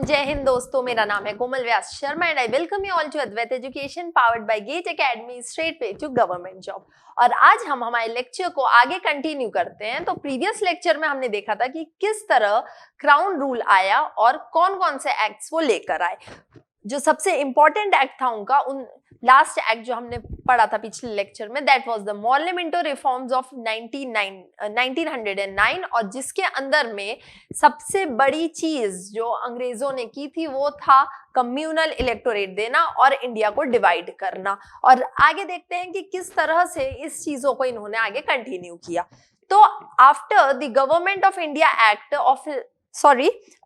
जय हिंद दोस्तों, मेरा नाम है Komal Vyas Sharma and I welcome you all to Advait education powered by Gate Academy, straight way to government job. और आज हम हमारे लेक्चर को आगे कंटिन्यू करते हैं। तो प्रीवियस लेक्चर में हमने देखा था कि किस तरह क्राउन रूल आया और कौन कौन से एक्ट्स वो लेकर आए। जो सबसे इंपॉर्टेंट एक्ट था उनका, उन लास्ट एक्ट जो हमने पढ़ा था पिछले लेक्चर में, that was the Morley Minto reforms of 1909, और जिसके अंदर में सबसे बड़ी चीज जो अंग्रेजों ने की थी वो था कम्युनल इलेक्टोरेट देना और इंडिया को डिवाइड करना। और आगे देखते हैं कि किस तरह से इस चीजों को इन्होंने आगे कंटिन्यू किया। तो after the government of India Act of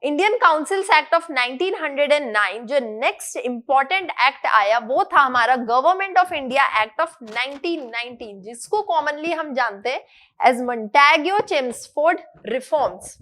Indian councils act of 1909, जो नेक्स्ट इंपॉर्टेंट एक्ट आया वो था हमारा government of India Act of 1919, जिसको कॉमनली हम जानते हैं एज मोंटेग्यो-चेम्सफोर्ड रिफॉर्म्स।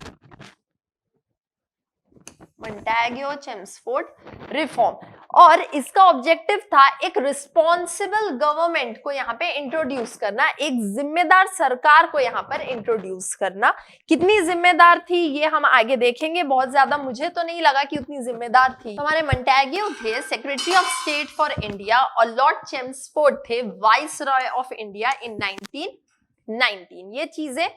मोंटेग्यो-चेम्सफोर्ड रिफॉर्म, और इसका ऑब्जेक्टिव था एक रिस्पॉन्सिबल गवर्नमेंट को यहाँ पे इंट्रोड्यूस करना, एक जिम्मेदार सरकार को यहाँ पर इंट्रोड्यूस करना। कितनी जिम्मेदार थी ये हम आगे देखेंगे। बहुत ज्यादा मुझे तो नहीं लगा कि उतनी जिम्मेदार थी। हमारे मोंटेग्यो थे secretary of state for India और लॉर्ड चेम्सफोर्ड थे vice Roy of India in 1919। ये चीजें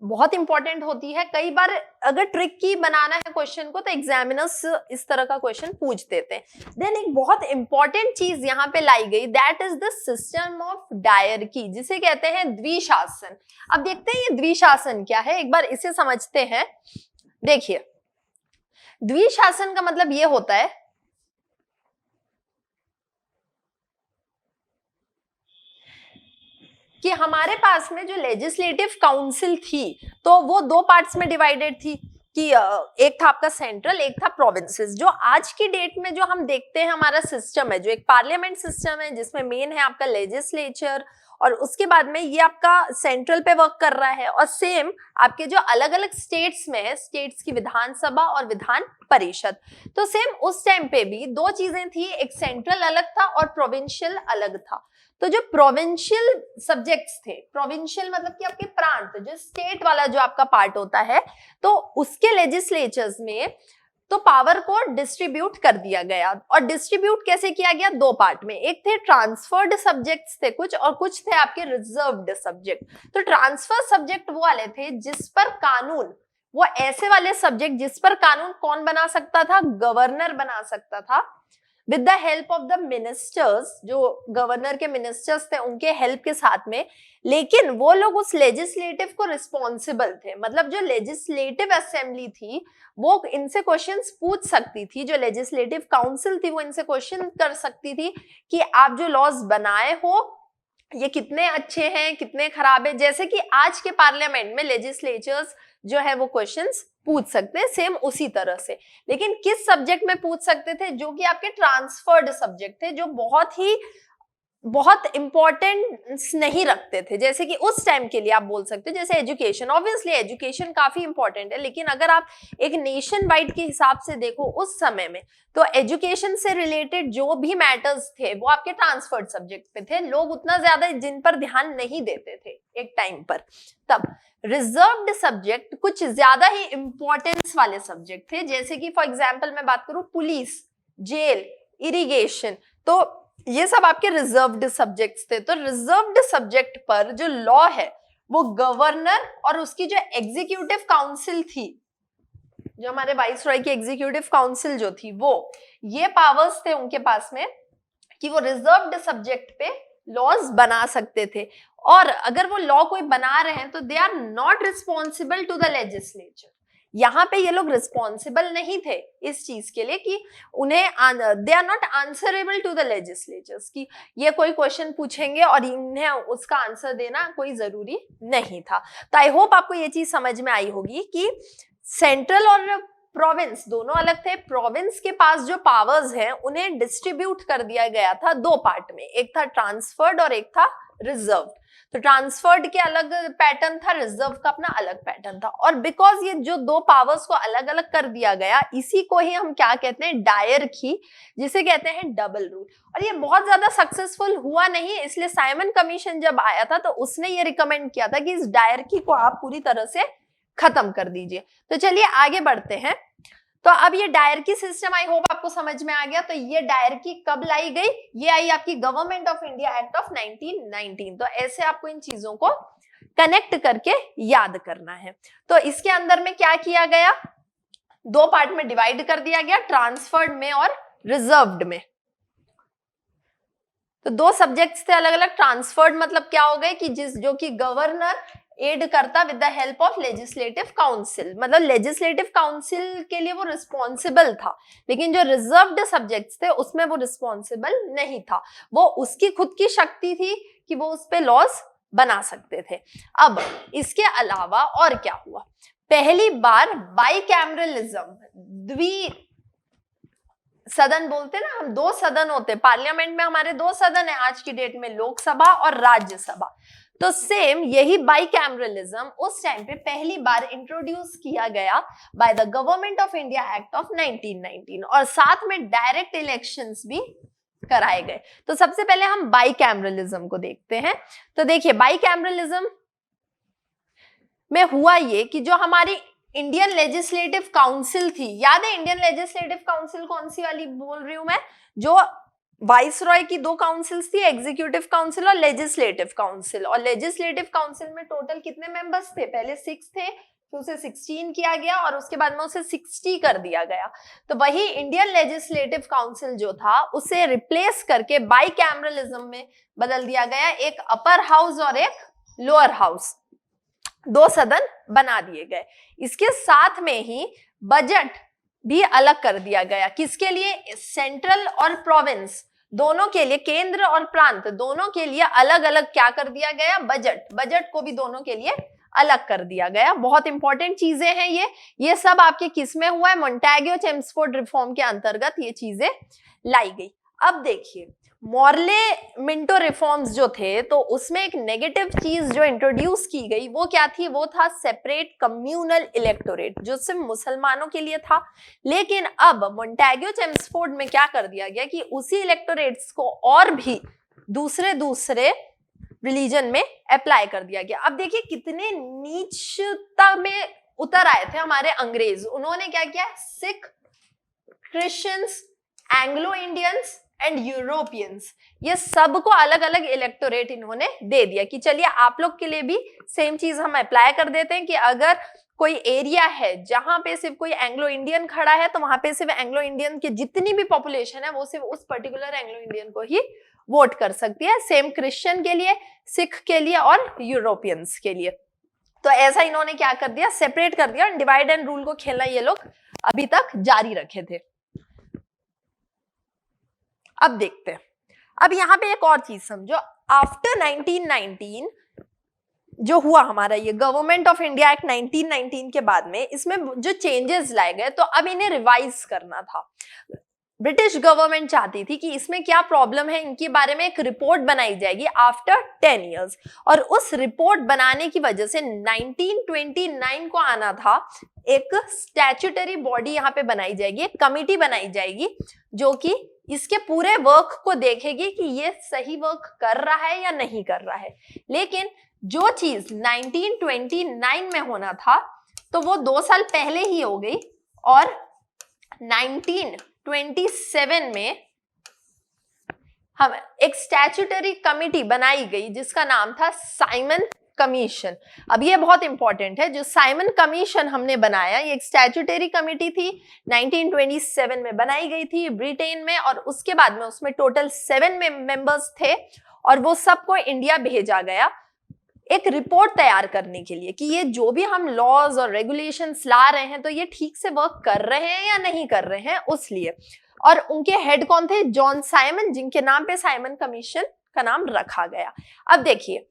बहुत इंपॉर्टेंट होती है। कई बार अगर ट्रिकी बनाना है क्वेश्चन को तो एग्जामिनर्स इस तरह का क्वेश्चन पूछ देते हैं। देन एक बहुत इंपॉर्टेंट चीज यहाँ पे लाई गई, that is the system of dyarchy, जिसे कहते हैं द्विशासन। अब देखते हैं ये द्विशासन क्या है, एक बार इसे समझते हैं। देखिए, द्विशासन का मतलब ये होता है कि हमारे पास में जो लेजिस्लेटिव काउंसिल थी तो वो दो पार्ट्स में डिवाइडेड थी, कि एक था आपका सेंट्रल, एक था प्रोविंसेस। जो आज की डेट में जो हम देखते हैं हमारा सिस्टम है, जो एक पार्लियामेंट सिस्टम है जिसमें मेन है आपका लेजिस्लेचर, और उसके बाद में ये आपका सेंट्रल पे वर्क कर रहा है, और सेम आपके जो अलग अलग स्टेट्स में है, स्टेट्स की विधानसभा और विधान परिषद। तो सेम उस टाइम पे भी दो चीजें थी, एक सेंट्रल अलग था और प्रोविंशियल अलग था। तो जो प्रोविंशियल सब्जेक्ट्स थे, प्रोविंशियल मतलब कि आपके प्रांत, जो स्टेट वाला जो आपका पार्ट होता है, तो उसके लेजिस्लेचर्स में तो पावर को डिस्ट्रीब्यूट कर दिया गया। और डिस्ट्रीब्यूट कैसे किया गया? दो पार्ट में, एक थे ट्रांसफर्ड सब्जेक्ट्स थे कुछ, और कुछ थे आपके रिजर्व्ड सब्जेक्ट। तो ट्रांसफर सब्जेक्ट वो वाले थे जिस पर कानून, वो ऐसे वाले सब्जेक्ट जिस पर कानून कौन बना सकता था? गवर्नर बना सकता था, with the help of the ministers. जो गवर्नर के मिनिस्टर्स थे उनके हेल्प के साथ में, लेकिन वो लोग उस लेजिस्लेटिव को रिस्पॉन्सिबल थे। मतलब जो लेजिस्लेटिव असेंबली थी वो इनसे क्वेश्चंस पूछ सकती थी, जो लेजिस्लेटिव काउंसिल थी वो इनसे क्वेश्चन कर सकती थी कि आप जो लॉज बनाए हो ये कितने अच्छे हैं, कितने खराब है। जैसे कि आज के पार्लियामेंट में लेजिस्लेचर्स जो है वो क्वेश्चंस पूछ सकते हैं, सेम उसी तरह से। लेकिन किस सब्जेक्ट में पूछ सकते थे? जो कि आपके ट्रांसफर्ड सब्जेक्ट थे, जो बहुत इंपॉर्टेंस नहीं रखते थे। जैसे कि उस टाइम के लिए आप बोल सकते हो, जैसे एजुकेशन। ऑब्वियसली एजुकेशन काफी इंपॉर्टेंट है, लेकिन अगर आप एक नेशन वाइड के हिसाब से देखो उस समय में, तो एजुकेशन से रिलेटेड जो भी मैटर्स थे वो आपके ट्रांसफर्ड सब्जेक्ट पे थे। लोग उतना ज्यादा जिन पर ध्यान नहीं देते थे एक टाइम पर। तब रिजर्व्ड सब्जेक्ट कुछ ज्यादा ही इंपॉर्टेंस वाले सब्जेक्ट थे, जैसे कि फॉर एग्जाम्पल मैं बात करूं पुलिस, जेल, इरिगेशन, तो ये सब आपके रिजर्व्ड सब्जेक्ट्स थे। तो रिजर्व्ड सब्जेक्ट पर जो लॉ है वो गवर्नर और उसकी जो एग्जीक्यूटिव काउंसिल थी, जो हमारे वाइस रॉय की एग्जीक्यूटिव काउंसिल जो थी, वो ये पावर्स थे उनके पास में कि वो रिजर्व्ड सब्जेक्ट पे लॉज बना सकते थे। और अगर वो लॉ कोई बना रहे हैं तो they are not responsible to the legislature. यहाँ पे ये लोग रिस्पॉन्सिबल नहीं थे इस चीज के लिए कि उन्हें, they are not answerable to the legislatures, कि ये कोई क्वेश्चन पूछेंगे और इन्हें उसका आंसर देना कोई जरूरी नहीं था। तो आई होप आपको ये चीज समझ में आई होगी कि सेंट्रल और प्रोविंस दोनों अलग थे। प्रोविंस के पास जो पावर्स हैं उन्हें डिस्ट्रीब्यूट कर दिया गया था दो पार्ट में, एक था ट्रांसफर्ड और एक था रिजर्व। तो ट्रांसफर्ड के अलग पैटर्न था, रिजर्व का अपना अलग पैटर्न था। और बिकॉज ये जो दो पावर्स को अलग अलग कर दिया गया, इसी को ही हम क्या कहते हैं? डायरकी, जिसे कहते हैं डबल रूल। और ये बहुत ज्यादा सक्सेसफुल हुआ नहीं, इसलिए साइमन कमीशन जब आया था तो उसने ये रिकमेंड किया था कि इस डायरकी को आप पूरी तरह से खत्म कर दीजिए। तो चलिए आगे बढ़ते हैं। तो अब ये डायरकी सिस्टम आई होप आपको समझ में आ गया। तो ये डायरकी कब लाई गई? ये आई आपकी government of India Act of 1919। तो ऐसे आपको इन चीजों को कनेक्ट करके याद करना है। तो इसके अंदर में क्या किया गया? दो पार्ट में डिवाइड कर दिया गया, ट्रांसफर्ड में और रिजर्व्ड में। तो दो सब्जेक्ट्स थे अलग अलग। ट्रांसफर्ड मतलब क्या हो गए कि जो कि गवर्नर एड करता with the help of legislative council, मतलब लेजिस्लेटिव काउंसिल के लिए वो रिस्पॉन्सिबल था, लेकिन जो रिजर्व्ड सब्जेक्ट्स थे उसमें वो रिस्पॉन्सिबल नहीं था। वो उसकी खुद की शक्ति थी कि वो उस पे लॉज बना सकते थे। अब इसके अलावा और क्या हुआ? पहली बार बाइकैमरलिज्म, द्वि सदन बोलते ना हम, दो सदन होते पार्लियामेंट में, हमारे दो सदन है आज की डेट में, लोकसभा और राज्यसभा। तो सेम यही बाइकैमरलिज्म उस टाइम पे पहली बार इंट्रोड्यूस किया गया by the government of India Act of 1919, और साथ में डायरेक्ट इलेक्शंस भी कराए गए। तो सबसे पहले हम बाइकैमरलिज्म को देखते हैं। तो देखिए बाइकैमरलिज्म में हुआ ये कि जो हमारी इंडियन लेजिस्लेटिव काउंसिल थी, याद है इंडियन लेजिस्लेटिव काउंसिल कौन सी वाली बोल रही हूं मैं? जो वाइस रॉय की दो काउंसिल्स थी, एग्जीक्यूटिव काउंसिल और लेजिस्लेटिव काउंसिल। और लेजिस्लेटिव काउंसिल में टोटल कितने मेंबर्स थे? पहले 6 थे, फिर उसे 16 किया गया और उसके बाद में उसे 60 कर दिया गया। तो वही इंडियन लेजिस्लेटिव काउंसिल जो था उसे रिप्लेस करके बाइकैमरलिज्म में बदल दिया गया। एक अपर हाउस और एक लोअर हाउस, दो सदन बना दिए गए। इसके साथ में ही बजट भी अलग कर दिया गया। किसके लिए? सेंट्रल और प्रोविंस दोनों के लिए, केंद्र और प्रांत दोनों के लिए अलग अलग क्या कर दिया गया? बजट को भी दोनों के लिए अलग कर दिया गया। बहुत इंपॉर्टेंट चीजें हैं ये सब आपके किस में हुआ है? मोंटेग्यू चेम्सफोर्ड रिफॉर्म के अंतर्गत ये चीजें लाई गई। अब देखिए मॉर्ले मिंटो रिफॉर्म्स जो थे, तो उसमें एक नेगेटिव चीज जो इंट्रोड्यूस की गई वो क्या थी? वो था सेपरेट कम्युनल इलेक्टोरेट, जो सिर्फ मुसलमानों के लिए था। लेकिन अब मोंटेग्यू चेम्सफोर्ड में क्या कर दिया गया कि उसी इलेक्टोरेट्स को और भी दूसरे रिलीजन में अप्लाई कर दिया गया। अब देखिए कितने नीचता में उतर आए थे हमारे अंग्रेज। उन्होंने क्या किया? Sikh, Christians, Anglo Indians and Europeans, ये सबको अलग अलग इलेक्टोरेट इन्होंने दे दिया कि चलिए आप लोग के लिए भी सेम चीज हम अप्लाई कर देते हैं कि अगर कोई एरिया है जहां पे सिर्फ कोई एंग्लो इंडियन खड़ा है तो वहां पे सिर्फ एंग्लो इंडियन की जितनी भी पॉपुलेशन है वो सिर्फ उस पर्टिकुलर एंग्लो इंडियन को ही वोट कर सकती है। सेम क्रिश्चियन के लिए, सिख के लिए और यूरोपियंस के लिए। तो ऐसा इन्होंने क्या कर दिया? सेपरेट कर दिया। डिवाइड एंड रूल को खेलना ये लोग अभी तक जारी रखे थे। अब देखते हैं, अब यहां पे एक और चीज समझो। आफ्टर 1919 जो हुआ हमारा ये गवर्नमेंट ऑफ इंडिया एक्ट 1919 के बाद में इसमें जो चेंजेस लाए गए, तो अब इन्हें रिवाइज करना था। ब्रिटिश गवर्नमेंट चाहती थी कि इसमें क्या प्रॉब्लम है, इनके बारे में एक रिपोर्ट बनाई जाएगी आफ्टर 10 इयर्स। और उस रिपोर्ट बनाने की वजह से 1929 को आना था, एक स्टैट्यूटरी बॉडी यहाँ पे बनाई जाएगी, एक कमिटी बनाई जाएगी जो कि इसके पूरे वर्क को देखेगी कि ये सही वर्क कर रहा है या नहीं कर रहा है। लेकिन जो चीज 1929 में होना था तो वो 2 साल पहले ही हो गई, और 1927 में हम एक स्टैट्यूटरी कमिटी बनाई गई जिसका नाम था साइमन कमीशन। अब ये बहुत इंपॉर्टेंट है, जो साइमन कमीशन हमने बनाया ये एक स्टैट्यूटरी कमिटी थी, 1927 में बनाई गई थी ब्रिटेन में, और उसके बाद में उसमें टोटल 7 मेंबर्स थे और वो सबको इंडिया भेजा गया एक रिपोर्ट तैयार करने के लिए कि ये जो भी हम लॉज और रेगुलेशंस ला रहे हैं तो ये ठीक से वर्क कर रहे हैं या नहीं कर रहे हैं, उस लिए। और उनके हेड कौन थे? जॉन साइमन, जिनके नाम पे साइमन कमीशन का नाम रखा गया। अब देखिए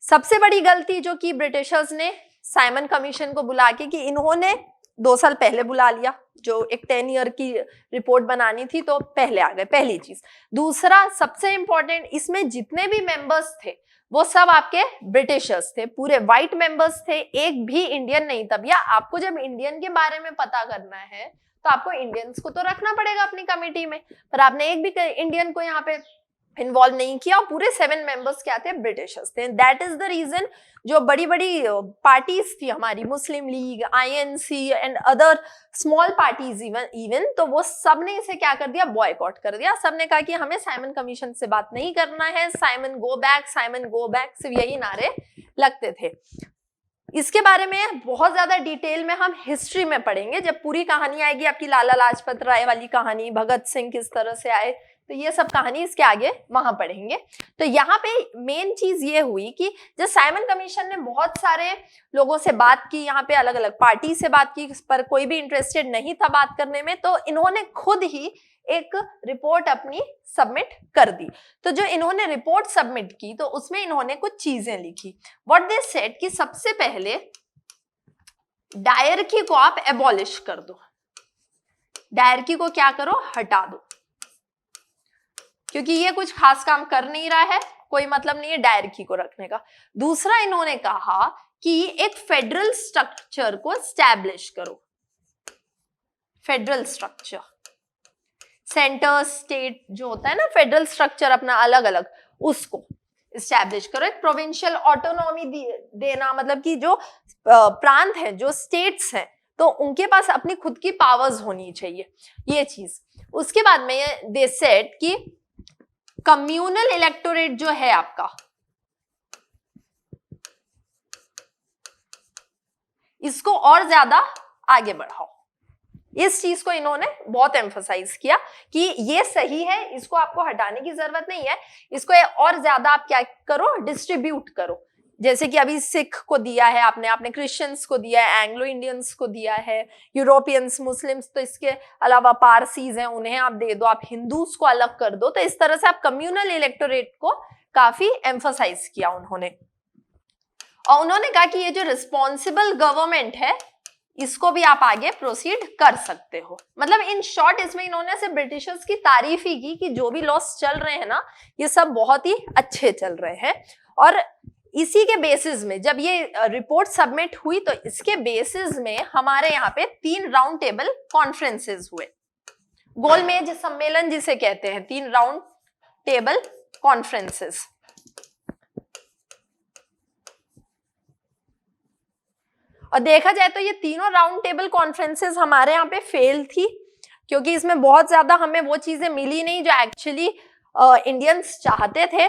सबसे बड़ी गलती जो की ब्रिटिशर्स ने साइमन कमीशन को बुला के कि इन्होंने 2 साल पहले बुला लिया, जो एक 10 ईयर की रिपोर्ट बनानी थी तो पहले आ गए, पहली चीज। दूसरा सबसे इंपॉर्टेंट, इसमें जितने भी मेंबर्स थे वो सब आपके ब्रिटिशर्स थे, पूरे व्हाइट मेंबर्स थे, एक भी इंडियन नहीं था। भैया आपको जब इंडियन के बारे में पता करना है तो आपको इंडियंस को तो रखना पड़ेगा अपनी कमेटी में, पर आपने एक भी इंडियन को यहाँ पे इन्वॉल्व नहीं किया, और पूरे 7 मेंबर्स क्या थे, ब्रिटिशर्स थे। दैट इज द रीजन जो बड़ी बड़ी पार्टीज थी हमारी, Muslim League, INC and other small parties even though वो सब ने इसे क्या कर दिया, बॉयकॉट कर दिया। सब ने कहा कि हमें साइमन कमीशन से बात नहीं करना है, साइमन गो बैक, सिर्फ यही नारे लगते थे। इसके बारे में बहुत ज्यादा डिटेल में हम हिस्ट्री में पढ़ेंगे, जब पूरी कहानी आएगी आपकी लाला लाजपत राय वाली कहानी, भगत सिंह किस तरह से आए, तो ये सब कहानी इसके आगे वहां पढ़ेंगे। तो यहाँ पे मेन चीज ये हुई कि जब साइमन कमीशन ने बहुत सारे लोगों से बात की, यहाँ पे अलग अलग पार्टी से बात की, पर कोई भी इंटरेस्टेड नहीं था बात करने में, तो इन्होंने खुद ही एक रिपोर्ट अपनी सबमिट कर दी। तो जो इन्होंने रिपोर्ट सबमिट की तो उसमें इन्होंने कुछ चीजें लिखी। व्हाट दे सेड कि सबसे पहले डायरकी को आप एबॉलिश कर दो, डायरकी को क्या करो, हटा दो, क्योंकि ये कुछ खास काम कर नहीं रहा है, कोई मतलब नहीं है डायरकी को रखने का। दूसरा इन्होंने कहा कि एक फेडरल स्ट्रक्चर को स्टैब्लिश करो, फेडरल स्ट्रक्चर, सेंटर स्टेट जो होता है ना, फेडरल स्ट्रक्चर अपना अलग अलग, उसको इस्टेब्लिश करो। एक प्रोविंशियल ऑटोनॉमी देना, मतलब कि जो प्रांत है, जो स्टेट्स हैं, तो उनके पास अपनी खुद की पावर्स होनी चाहिए, ये चीज। उसके बाद में दे सेड कि कम्युनल इलेक्टोरेट जो है आपका, इसको और ज्यादा आगे बढ़ाओ। इस चीज को इन्होंने बहुत एम्फसाइज किया कि ये सही है, इसको आपको हटाने की जरूरत नहीं है, इसको और ज्यादा आप क्या करो, डिस्ट्रीब्यूट करो। जैसे कि अभी सिख को दिया है आपने क्रिश्चियंस को दिया है, एंग्लो इंडियंस को दिया है, यूरोपियंस, मुस्लिम्स, तो इसके अलावा पारसीज हैं, उन्हें आप दे दो, आप हिंदूज को अलग कर दो। तो इस तरह से आप कम्युनल इलेक्टोरेट को काफी एम्फसाइज किया उन्होंने। और उन्होंने कहा कि ये जो रिस्पॉन्सिबल गवर्नमेंट है, इसको भी आप आगे प्रोसीड कर सकते हो। मतलब इन शॉर्ट इसमें इन्होंने सिर्फ ब्रिटिशर्स की तारीफ ही की कि जो भी लॉस चल रहे हैं ना, ये सब बहुत ही अच्छे चल रहे हैं। और इसी के बेसिस में जब ये रिपोर्ट सबमिट हुई, तो इसके बेसिस में हमारे यहाँ पे 3 राउंड टेबल कॉन्फ्रेंसेस हुए, गोलमेज सम्मेलन जिसे कहते हैं, 3 राउंड टेबल कॉन्फ्रेंसेस। और देखा जाए तो ये तीनों राउंड टेबल कॉन्फ्रेंसेस हमारे यहाँ पे फेल थी, क्योंकि इसमें बहुत ज्यादा हमें वो चीजें मिली नहीं जो एक्चुअली इंडियंस चाहते थे।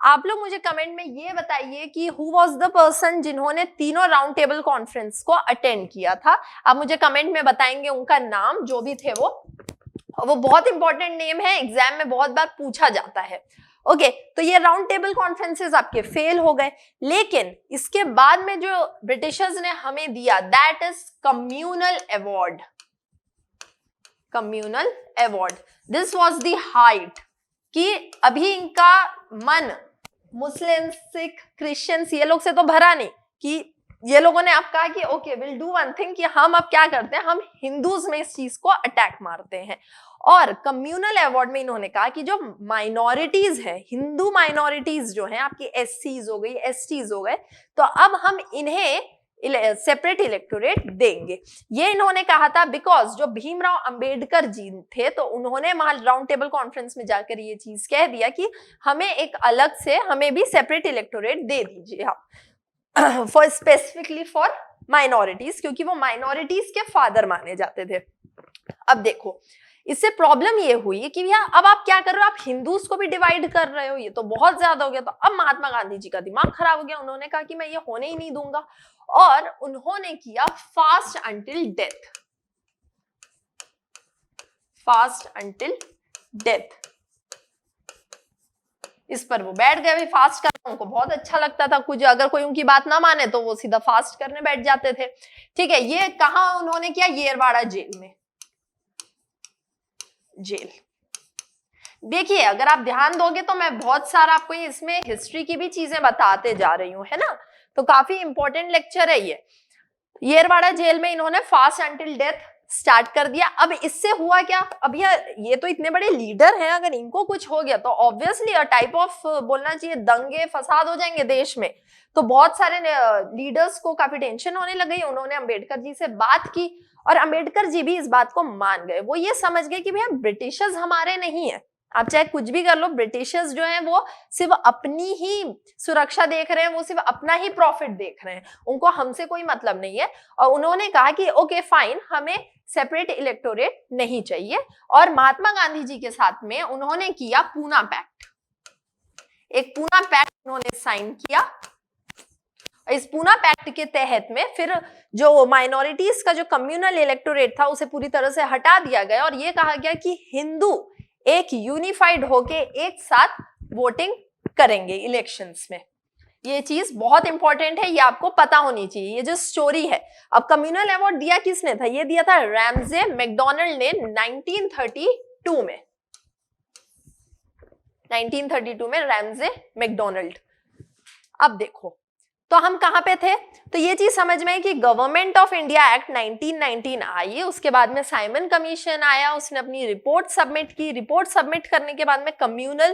आप लोग मुझे कमेंट में ये बताइए कि हु वाज द पर्सन जिन्होंने तीनों राउंड टेबल कॉन्फ्रेंस को अटेंड किया था। आप मुझे कमेंट में बताएंगे उनका नाम, जो भी थे वो बहुत इंपॉर्टेंट नेम है, एग्जाम में बहुत बार पूछा जाता है। ओके, तो ये राउंड टेबल कॉन्फ्रेंसेस आपके फेल हो गए। लेकिन इसके बाद में जो ब्रिटिशर्स ने हमें दिया, that is communal award. Communal award, this was the height कि अभी इनका मन मुस्लिम, सिख, क्रिश्चियंस ये लोग से तो भरा नहीं, कि ये लोगों ने आप कहा कि okay will do one thing, कि हम अब क्या करते हैं, हम हिंदूज में इस चीज को अटैक मारते हैं। और कम्युनल अवार्ड में इन्होंने कहा कि जो माइनॉरिटीज है, हिंदू माइनॉरिटीज जो हैं आपकी, एससीज हो गई, एसटीज हो गए, तो अब हम इन्हें सेपरेट इलेक्टोरेट देंगे। ये इन्होंने कहा था बिकॉज जो भीमराव अंबेडकर जी थे, तो उन्होंने वहां राउंड टेबल कॉन्फ्रेंस में जाकर ये चीज कह दिया कि हमें एक अलग से, हमें भी सेपरेट इलेक्टोरेट दे दीजिए आप, फॉर स्पेसिफिकली फॉर माइनॉरिटीज, क्योंकि वो माइनॉरिटीज के फादर माने जाते थे। अब देखो, इससे प्रॉब्लम ये हुई कि भैया अब आप क्या कर रहे हो, आप हिंदूज को भी डिवाइड कर रहे हो, ये तो बहुत ज्यादा हो गया। तो अब महात्मा गांधी जी का दिमाग खराब हो गया, उन्होंने कहा कि मैं ये होने ही नहीं दूंगा, और उन्होंने किया fast until death. Fast until death, इस पर वो बैठ गए। भी फास्ट करना उनको बहुत अच्छा लगता था, कुछ अगर कोई उनकी बात ना माने तो वो सीधा फास्ट करने बैठ जाते थे। ठीक है, ये कहां उन्होंने किया, येरवाड़ा जेल में। जेल, देखिए अगर आप ध्यान दोगे तो मैं बहुत सारा आपको इसमें हिस्ट्री की भी चीजें बताते जा रही हूँ, है ना, तो काफी इंपॉर्टेंट लेक्चर है ये। येरवाड़ा जेल में इन्होंने फास्ट अंटिल डेथ स्टार्ट कर दिया। अब इससे हुआ क्या, अब ये तो इतने बड़े लीडर हैं, अगर इनको कुछ हो गया तो ऑब्वियसली अ टाइप ऑफ बोलना चाहिए दंगे फसाद हो जाएंगे देश में। तो बहुत सारे लीडर्स को काफी टेंशन होने लग गई। उन्होंने अंबेडकर जी से बात की और अंबेडकर जी भी इस बात को मान गए। वो ये समझ गए कि भैया ब्रिटिशर्स हमारे नहीं है, आप चाहे कुछ भी कर लो, ब्रिटिशर्स जो हैं वो सिर्फ अपनी ही सुरक्षा देख रहे हैं, वो सिर्फ अपना ही प्रॉफिट देख रहे हैं, उनको हमसे कोई मतलब नहीं है। और उन्होंने कहा कि ओके फाइन, हमें सेपरेट इलेक्टोरेट नहीं चाहिए। और महात्मा गांधी जी के साथ में उन्होंने किया पूना पैक्ट, एक पूना पैक्ट उन्होंने साइन किया। इस पूना पैक्ट के तहत में फिर जो माइनॉरिटीज का जो कम्युनल इलेक्टोरेट था उसे पूरी तरह से हटा दिया गया और ये कहा गया कि हिंदू एक यूनिफाइड होके एक साथ वोटिंग करेंगे इलेक्शंस में। ये चीज बहुत इंपॉर्टेंट है, ये आपको पता होनी चाहिए। ये जो स्टोरी है, अब कम्युनल अवार्ड दिया किसने था? ये दिया था रैमजे मैकडोनाल्ड ने 1932 में। 1932 में रैमजे मैकडोनाल्ड। अब देखो तो हम कहां पे थे? तो ये चीज समझ में है कि गवर्नमेंट ऑफ इंडिया एक्ट 1919 आई, उसके बाद में साइमन कमीशन आया, उसने अपनी रिपोर्ट सबमिट की। रिपोर्ट सबमिट करने के बाद में कम्युनल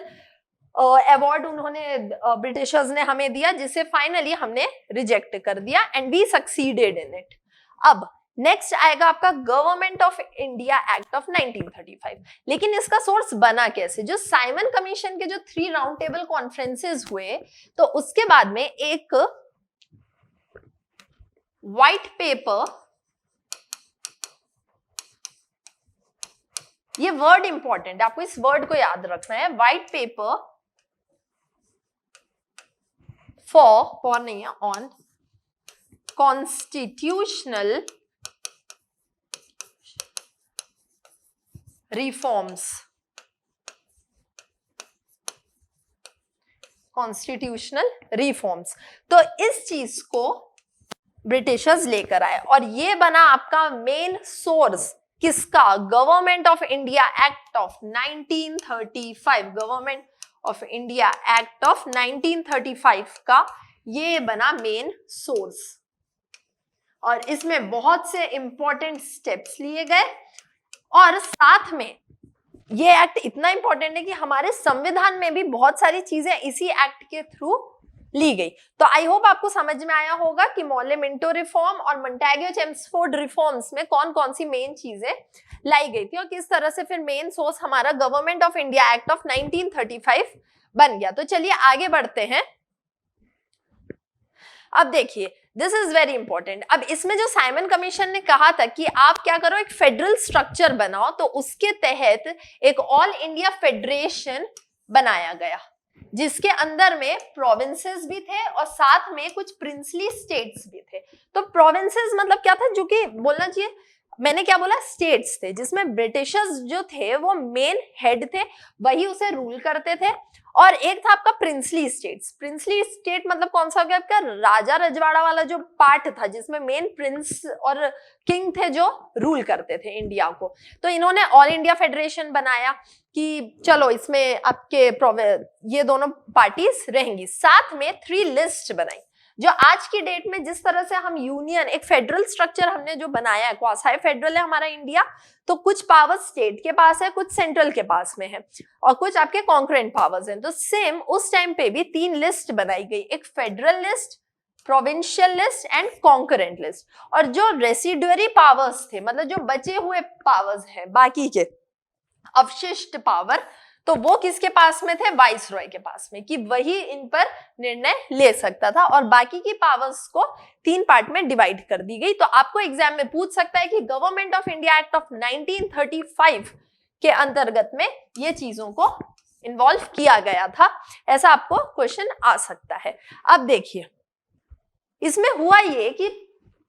अवार्ड उन्होंने ब्रिटिशर्स ने हमें दिया, जिसे फाइनली हमने रिजेक्ट कर दिया and we succeeded in it. अब नेक्स्ट आएगा आपका Government of India Act of 1935। लेकिन इसका सोर्स बना कैसे? जो साइमन कमीशन के जो 3 राउंड टेबल कॉन्फ्रेंसेस हुए, तो उसके बाद में एक व्हाइट पेपर, ये वर्ड इंपॉर्टेंट है, आपको इस वर्ड को याद रखना है, व्हाइट पेपर फॉर नहीं है, on constitutional reforms, constitutional reforms. तो इस चीज को ब्रिटिशर्स लेकर आए और ये बना आपका मेन सोर्स किसका? Government of India Act of 1935। Government of India Act of 1935 का ये बना मेन सोर्स और इसमें बहुत से इंपॉर्टेंट स्टेप्स लिए गए और साथ में ये एक्ट इतना इंपॉर्टेंट है कि हमारे संविधान में भी बहुत सारी चीजें इसी एक्ट के थ्रू ली गई। तो आई होप आपको समझ में आया होगा कि मॉले मिंटो रिफॉर्म और मोंटेग्यू चेम्सफोर्ड रिफॉर्म्स में कौन कौन सी मेन चीजें लाई गई थी और किस तरह से फिर मेन सोर्स हमारा government of India Act of 1935 बन गया। तो चलिए आगे बढ़ते हैं। अब देखिए, दिस इज वेरी इंपॉर्टेंट। अब इसमें जो साइमन कमीशन ने कहा था कि आप क्या करो, एक फेडरल स्ट्रक्चर बनाओ, तो उसके तहत एक ऑल इंडिया फेडरेशन बनाया गया जिसके अंदर में प्रोविंसेस भी थे और साथ में कुछ प्रिंसली स्टेट्स भी थे। तो प्रोविंसेस मतलब क्या था, जो कि बोलना चाहिए, मैंने क्या बोला, स्टेट्स थे जिसमें ब्रिटिशर्स जो थे वो मेन हेड थे, वही उसे रूल करते थे। और एक था आपका प्रिंसली स्टेट्स। प्रिंसली स्टेट मतलब कौन सा हो गया आपका? राजा रजवाड़ा वाला जो पार्ट था जिसमें मेन प्रिंस और किंग थे जो रूल करते थे इंडिया को। तो इन्होंने ऑल इंडिया फेडरेशन बनाया कि चलो इसमें आपके ये दोनों पार्टीज रहेंगी। साथ में 3 लिस्ट बनाई जो आज की डेट में जिस तरह से हम यूनियन, एक फेडरल स्ट्रक्चर हमने जो बनाया है, क्वासी फेडरल है हमारा इंडिया, तो कुछ पावर स्टेट के पास है, कुछ सेंट्रल के पास में है और कुछ आपके कॉन्करेंट पावर्स हैं। तो सेम उस टाइम पे भी 3 लिस्ट बनाई गई, एक federal list, provincial list and concurrent list. और जो रेसिडुअरी पावर्स थे, मतलब जो बचे हुए पावर्स हैं, बाकी के अवशिष्ट पावर, तो वो किसके पास में थे? वाइसरॉय के पास में, कि वही इन पर निर्णय ले सकता था और बाकी की पावर्स को 3 पार्ट में डिवाइड कर दी गई। तो आपको एग्जाम में पूछ सकता है कि government of India Act of 1935 के अंतर्गत में ये चीजों को इन्वॉल्व किया गया था, ऐसा आपको क्वेश्चन आ सकता है। अब देखिए, इसमें हुआ ये कि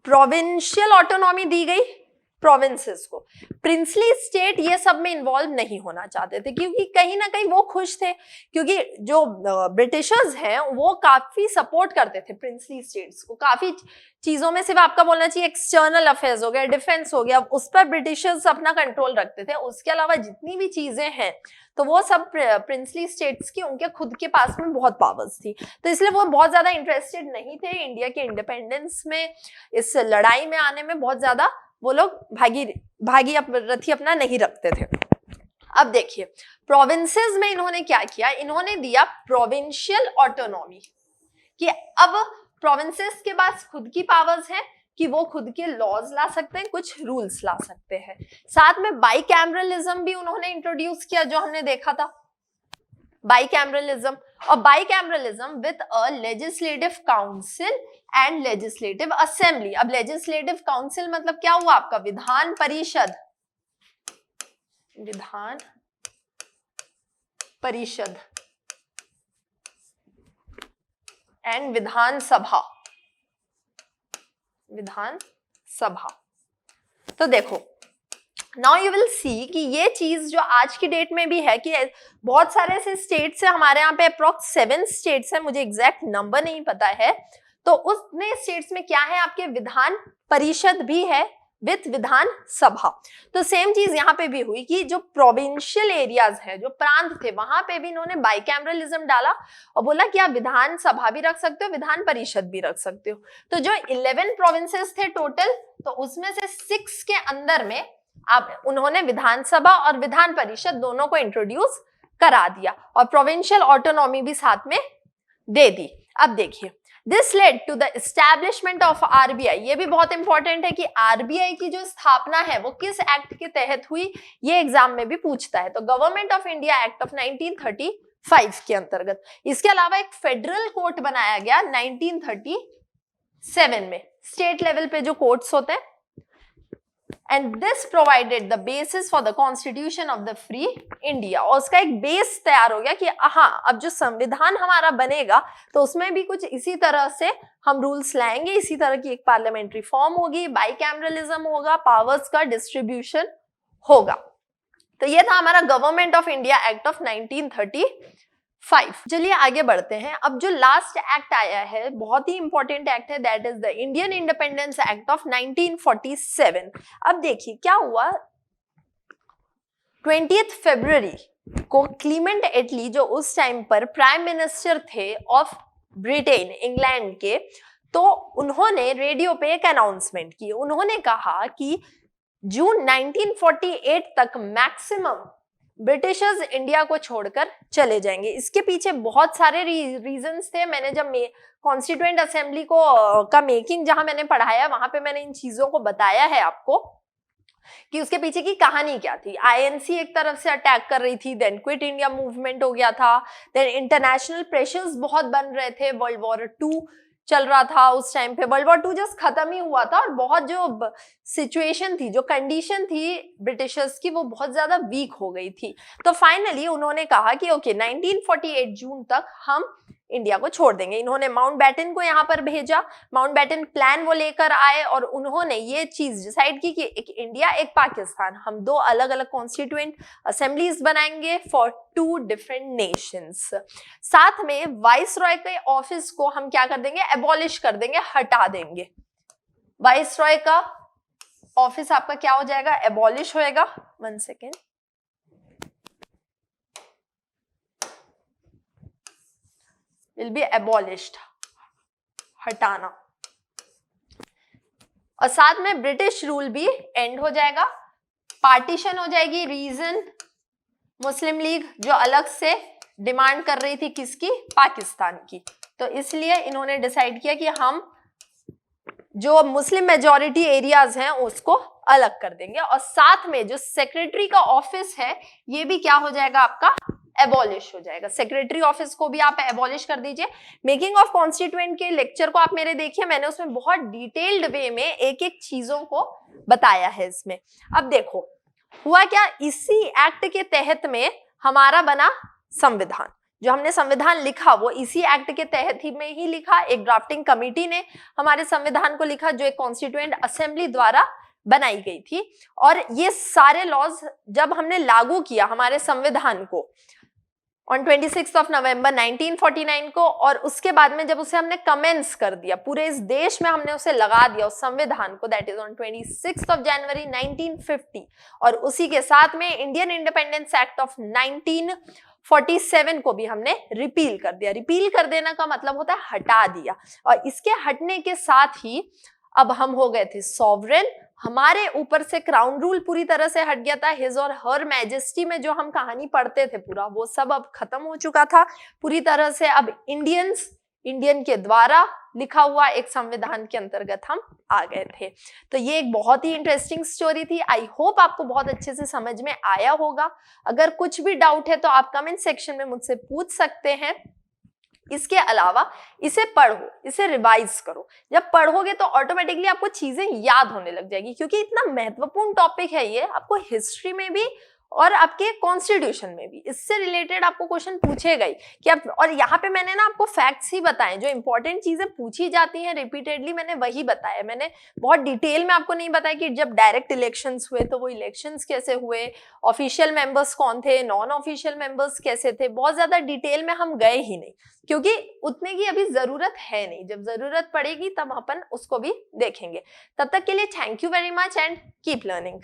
प्रोविंशियल ऑटोनॉमी दी गई प्रोविंसेस को। प्रिंसली स्टेट ये सब में इन्वॉल्व नहीं होना चाहते थे क्योंकि कहीं ना कहीं वो खुश थे, क्योंकि जो ब्रिटिशर्स हैं वो काफी सपोर्ट करते थे प्रिंसली स्टेट्स को। काफी चीजों में सिर्फ आपका बोलना चाहिए एक्सटर्नल अफेयर्स हो गया, डिफेंस हो गया, उस पर ब्रिटिशर्स अपना कंट्रोल रखते थे। उसके अलावा जितनी भी चीजें हैं तो वो सब प्रिंसली स्टेट्स की, उनके खुद के पास में बहुत पावर्स थी। तो इसलिए वो बहुत ज्यादा इंटरेस्टेड नहीं थे इंडिया के इंडिपेंडेंस में, इस लड़ाई में आने में बहुत ज्यादा वो लोग रथी अपना नहीं रखते थे। अब देखिए, प्रोविंसेस में इन्होंने क्या किया, इन्होंने दिया प्रोविंशियल ऑटोनॉमी, कि अब प्रोविंसेस के पास खुद की पावर्स हैं कि वो खुद के लॉज ला सकते हैं, कुछ रूल्स ला सकते हैं। साथ में बाइकैमरलिज्म भी उन्होंने इंट्रोड्यूस किया, जो हमने देखा था बाइकैमरलिज्म, और bicameralism with a legislative council and legislative assembly. अब लेजिस्लेटिव काउंसिल मतलब क्या हुआ आपका विधान परिषद, विधान परिषद एंड विधानसभा, विधानसभा। तो देखो नाउ यू विल सी कि ये चीज जो आज की डेट में भी है कि बहुत सारे ऐसे स्टेट्स है हमारे यहाँ पे, अप्रोक्स 7 स्टेट्स है, मुझे एग्जैक्ट नंबर नहीं पता है, तो उसने स्टेट्स में क्या है आपके विधान परिषद भी है विथ विधान सभा। तो सेम चीज यहाँ पे भी हुई कि जो प्रोविंशियल एरियाज है, जो प्रांत थे, वहां पे भी इन्होंने बाइकैमरलिज्म डाला और बोला कि आप विधान सभा भी रख सकते हो, विधान परिषद भी रख सकते हो। तो जो 11 प्रोविंसेस थे टोटल, तो उसमें से 6 के अंदर में आप उन्होंने विधानसभा और विधान परिषद दोनों को इंट्रोड्यूस करा दिया और प्रोविंशियल ऑटोनॉमी भी साथ में दे दी। अब देखिए this led to the establishment of RBI. ये भी बहुत इंपॉर्टेंट है कि आरबीआई की जो स्थापना है वो किस एक्ट के तहत हुई, ये एग्जाम में भी पूछता है। तो government of India Act of 1935 के अंतर्गत। इसके अलावा एक फेडरल कोर्ट बनाया गया 1937 में, स्टेट लेवल पे जो कोर्ट्स होते हैं, and this provided the basis for the constitution of the free India. और उसका एक बेस तैयार हो गया कि हाँ अब जो संविधान हमारा बनेगा तो उसमें भी कुछ इसी तरह से हम रूल्स लाएंगे, इसी तरह की एक पार्लियामेंट्री फॉर्म होगी, बाइकैमरलिज्म होगा, पावर्स का डिस्ट्रीब्यूशन होगा। तो ये था हमारा government of India Act of 1935। चलिए आगे बढ़ते हैं। अब जो लास्ट एक्ट आया है बहुत ही इंपॉर्टेंट एक्ट है, that is the Indian independence act of 1947। अब देखिए क्या हुआ, 20 फरवरी को क्लीमेंट एटली जो उस टाइम पर प्राइम मिनिस्टर थे ऑफ ब्रिटेन, इंग्लैंड के, तो उन्होंने रेडियो पे एक अनाउंसमेंट की। उन्होंने कहा कि जून 1948 तक मैक्सिमम ब्रिटिशर्स इंडिया को छोड़कर चले जाएंगे। इसके पीछे बहुत सारे रीजंस थे। मैंने जब कॉन्स्टिट्यूएंट असेंबली का मेकिंग जहां मैंने पढ़ाया, वहां पे मैंने इन चीजों को बताया है आपको कि उसके पीछे की कहानी क्या थी। आईएनसी एक तरफ से अटैक कर रही थी, देन क्विट इंडिया मूवमेंट हो गया था, देन इंटरनेशनल प्रेशर्स बहुत बन रहे थे, वर्ल्ड वॉर 2 चल रहा था उस टाइम पे, वर्ल्ड वॉर 2 जस्ट खत्म ही हुआ था और बहुत जो सिचुएशन थी, जो कंडीशन थी ब्रिटिशर्स की, वो बहुत ज्यादा वीक हो गई थी। तो फाइनली उन्होंने कहा कि ओके 1948 जून तक हम इंडिया को छोड़ देंगे। इन्होंने माउंटबेटन को यहाँ पर भेजा, माउंटबेटन प्लान वो लेकर आए और उन्होंने ये चीज डिसाइड की कि एक इंडिया एक पाकिस्तान, हम 2 अलग अलग कॉन्स्टिट्यूएंट असेंबलीज बनाएंगे फॉर 2 डिफरेंट नेशंस। साथ में वाइसरॉय के ऑफिस को हम क्या कर देंगे, एबॉलिश कर देंगे, हटा देंगे। वाइसरॉय का ऑफिस आपका क्या हो जाएगा, एबॉलिश होएगा। 1 सेकेंड, will be abolished, हटाना। और साथ में ब्रिटिश रूल भी एंड हो जाएगा, पार्टीशन हो जाएगी। रीजन मुस्लिम लीग जो अलग से डिमांड कर रही थी किसकी, पाकिस्तान की, तो इसलिए इन्होंने डिसाइड किया कि हम जो मुस्लिम मेजॉरिटी एरियाज हैं उसको अलग कर देंगे। और साथ में जो सेक्रेटरी का ऑफिस है ये भी क्या हो जाएगा आपका, एबॉलिश हो जाएगा। सेक्रेटरी ऑफिस को भी आप एबॉलिश कर दीजिए। मेकिंग ऑफ कॉन्स्टिट्यूएंट के लेक्चर को आप मेरे देखिए, मैंने उसमें बहुत डिटेल्ड वे में एक एक चीजों को बताया है इसमें। अब देखो हुआ क्या, इसी एक्ट के तहत में हमारा बना संविधान। जो हमने संविधान लिखा वो इसी एक्ट के तहत ही में ही लिखा। एक ड्राफ्टिंग कमेटी ने हमारे संविधान को लिखा जो एक कॉन्स्टिट्यूएंट असेंबली द्वारा बनाई गई थी। और ये सारे लॉज जब हमने लागू किया हमारे संविधान को ऑन 26 नवंबर 1949 को, और उसके बाद में जब उसे हमने कमेंस कर दिया, पूरे इस देश में हमने उसे लगा दिया उस संविधान को, दैट इज ऑन 26 जनवरी 1950। और उसी के साथ में इंडियन इंडिपेंडेंस एक्ट ऑफ 1947 को भी हमने रिपील कर दिया। रिपील कर देना का मतलब होता है हटा दिया। और इसके हटने के साथ ही अब हम हो गए थे सॉवरेन, हमारे ऊपर से क्राउन रूल पूरी तरह से हट गया था। हिज और हर मैजेस्टी में जो हम कहानी पढ़ते थे पूरा वो सब अब खत्म हो चुका था पूरी तरह से। अब इंडियंस इंडियन के द्वारा लिखा हुआ एक संविधान के अंतर्गत हम आ गए थे। तो ये एक बहुत ही इंटरेस्टिंग स्टोरी थी। आई होप आपको बहुत अच्छे से समझ में आया होगा। अगर कुछ भी डाउट है तो आप कमेंट सेक्शन में मुझसे पूछ सकते हैं। इसके अलावा इसे पढ़ो, इसे रिवाइज करो। जब पढ़ोगे तो ऑटोमेटिकली आपको चीजें याद होने लग जाएगी, क्योंकि इतना महत्वपूर्ण टॉपिक है ये। आपको हिस्ट्री में भी और आपके कॉन्स्टिट्यूशन में भी इससे रिलेटेड आपको क्वेश्चन पूछेगा ही कि आप, और यहाँ पे मैंने ना आपको फैक्ट्स ही बताए, जो इंपॉर्टेंट चीजें पूछी जाती हैं रिपीटेडली मैंने वही बताया। मैंने बहुत डिटेल में आपको नहीं बताया कि जब डायरेक्ट इलेक्शंस हुए तो वो इलेक्शंस कैसे हुए, ऑफिशियल मेंबर्स कौन थे, नॉन ऑफिशियल मेंबर्स कैसे थे। बहुत ज्यादा डिटेल में हम गए ही नहीं, क्योंकि उतने की अभी जरूरत है नहीं। जब जरूरत पड़ेगी तब अपन उसको भी देखेंगे। तब तक के लिए thank you very much and keep learning.